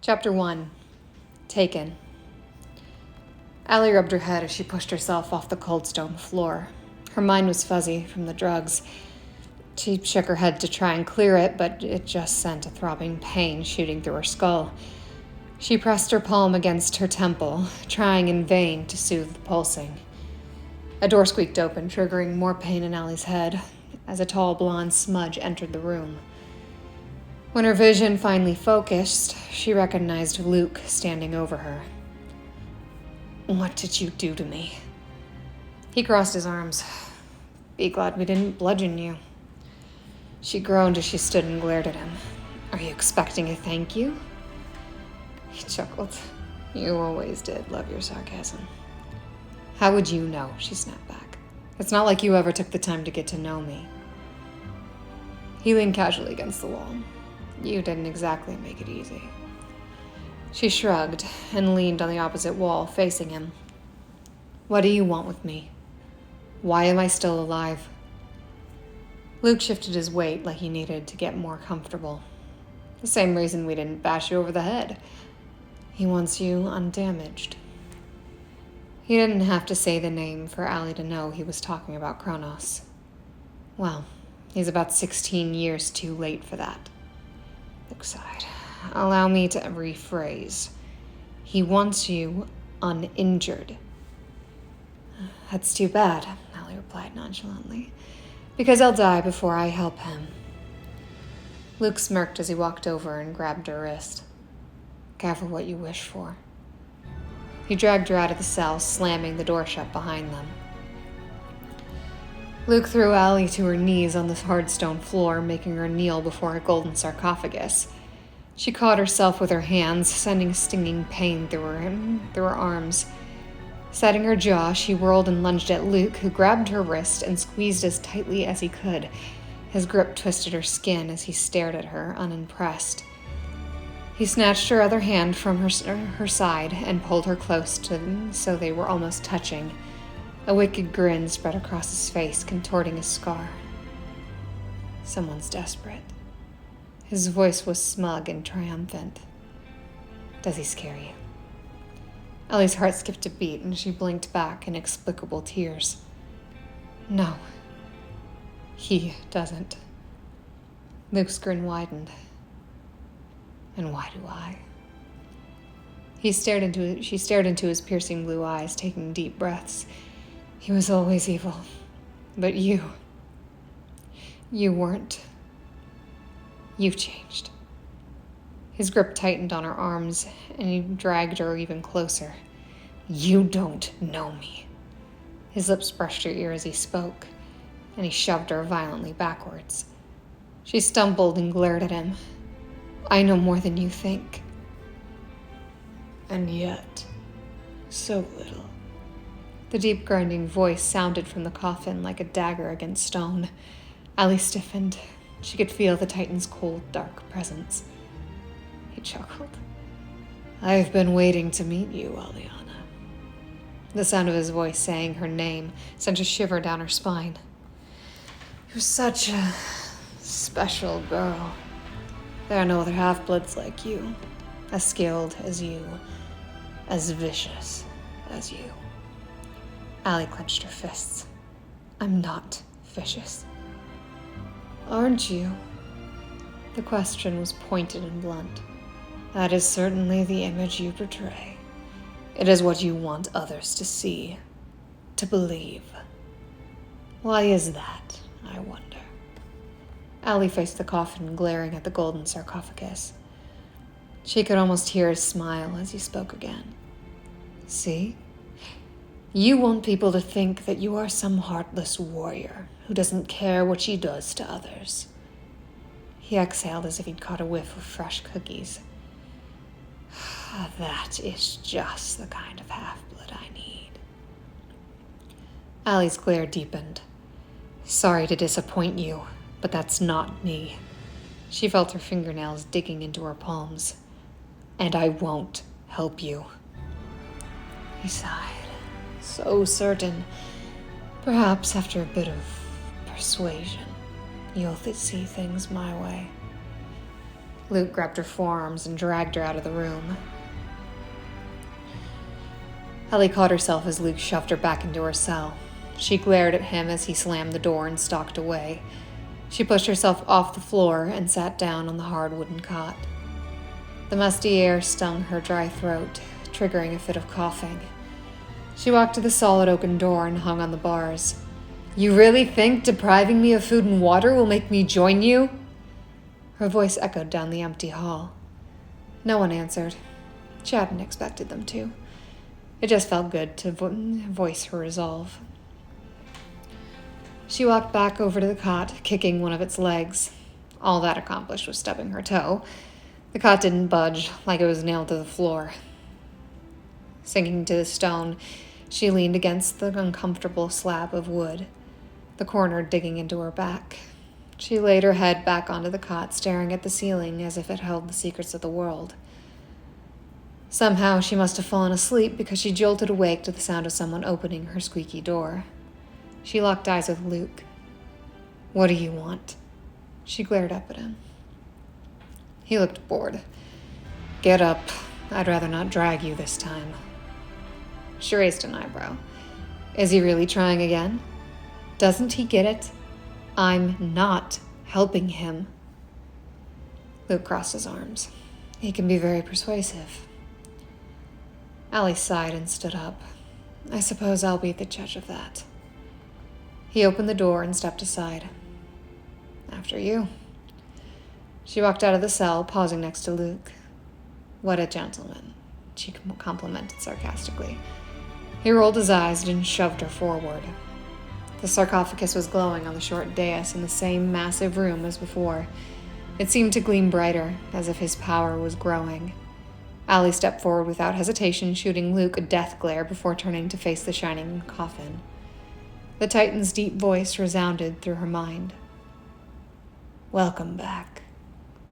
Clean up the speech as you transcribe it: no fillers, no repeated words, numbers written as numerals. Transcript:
Chapter 1. Taken. Allie rubbed her head as she pushed herself off the cold stone floor. Her mind was fuzzy from the drugs. She shook her head to try and clear it, but it just sent a throbbing pain shooting through her skull. She pressed her palm against her temple, trying in vain to soothe the pulsing. A door squeaked open, triggering more pain in Allie's head as a tall blonde smudge entered the room. When her vision finally focused, she recognized Luke standing over her. "What did you do to me?" He crossed his arms. "Be glad we didn't bludgeon you." She groaned as she stood and glared at him. "Are you expecting a thank you?" He chuckled. "You always did love your sarcasm." "How would you know?" she snapped back. "It's not like you ever took the time to get to know me." He leaned casually against the wall. "You didn't exactly make it easy." She shrugged and leaned on the opposite wall, facing him. "What do you want with me? Why am I still alive?" Luke shifted his weight like he needed to get more comfortable. "The same reason we didn't bash you over the head. He wants you undamaged." He didn't have to say the name for Allie to know he was talking about Kronos. Well, he's about 16 years too late for that. Luke sighed. "Allow me to rephrase. He wants you uninjured." "That's too bad," Allie replied nonchalantly, "because I'll die before I help him." Luke smirked as he walked over and grabbed her wrist. "Careful what you wish for." He dragged her out of the cell, slamming the door shut behind them. Luke threw Allie to her knees on the hard stone floor, making her kneel before a golden sarcophagus. She caught herself with her hands, sending stinging pain through her arms. Setting her jaw, she whirled and lunged at Luke, who grabbed her wrist and squeezed as tightly as he could. His grip twisted her skin as he stared at her, unimpressed. He snatched her other hand from her side and pulled her close to him so they were almost touching. A wicked grin spread across his face, contorting his scar. "Someone's desperate." His voice was smug and triumphant. "Does he scare you?" Ellie's heart skipped a beat and she blinked back inexplicable tears. "No, he doesn't." Luke's grin widened. "And why do I?" She stared into his piercing blue eyes, taking deep breaths. "He was always evil. But you weren't. You've changed." His grip tightened on her arms, and he dragged her even closer. "You don't know me." His lips brushed her ear as he spoke, and he shoved her violently backwards. She stumbled and glared at him. "I know more than you think." "And yet, so little." The deep grinding voice sounded from the coffin like a dagger against stone. Allie stiffened. She could feel the Titan's cold, dark presence. He chuckled. "I've been waiting to meet you, Aliana." The sound of his voice saying her name sent a shiver down her spine. "You're such a special girl. There are no other half-bloods like you, as skilled as you, as vicious as you." Allie clenched her fists. "I'm not vicious." "Aren't you?" The question was pointed and blunt. "That is certainly the image you portray. It is what you want others to see, to believe. Why is that, I wonder?" Allie faced the coffin, glaring at the golden sarcophagus. She could almost hear his smile as he spoke again. "See? You want people to think that you are some heartless warrior who doesn't care what she does to others." He exhaled as if he'd caught a whiff of fresh cookies. "That is just the kind of half-blood I need." Allie's glare deepened. "Sorry to disappoint you, but that's not me." She felt her fingernails digging into her palms. "And I won't help you." He sighed. So certain. "Perhaps after a bit of persuasion, you'll see things my way." Luke grabbed her forearms and dragged her out of the room. Ellie caught herself as Luke shoved her back into her cell. She glared at him as he slammed the door and stalked away. She pushed herself off the floor and sat down on the hard wooden cot. The musty air stung her dry throat, triggering a fit of coughing. She walked to the solid oaken door and hung on the bars. "You really think depriving me of food and water will make me join you?" Her voice echoed down the empty hall. No one answered. She hadn't expected them to. It just felt good to voice her resolve. She walked back over to the cot, kicking one of its legs. All that accomplished was stubbing her toe. The cot didn't budge, like it was nailed to the floor. Sinking to the stone, she leaned against the uncomfortable slab of wood, the corner digging into her back. She laid her head back onto the cot, staring at the ceiling as if it held the secrets of the world. Somehow she must have fallen asleep because she jolted awake to the sound of someone opening her squeaky door. She locked eyes with Luke. "What do you want?" She glared up at him. He looked bored. "Get up. I'd rather not drag you this time." She raised an eyebrow. Is he really trying again? Doesn't he get it? I'm not helping him. Luke crossed his arms. He can be very persuasive. Allie sighed and stood up. I suppose I'll be the judge of that. He opened the door and stepped aside. After you. She walked out of the cell, pausing next to Luke. What a gentleman, she complimented sarcastically. He rolled his eyes and shoved her forward. The sarcophagus was glowing on the short dais in the same massive room as before. It seemed to gleam brighter, as if his power was growing. Allie stepped forward without hesitation, shooting Luke a death glare before turning to face the shining coffin. The Titan's deep voice resounded through her mind. Welcome back.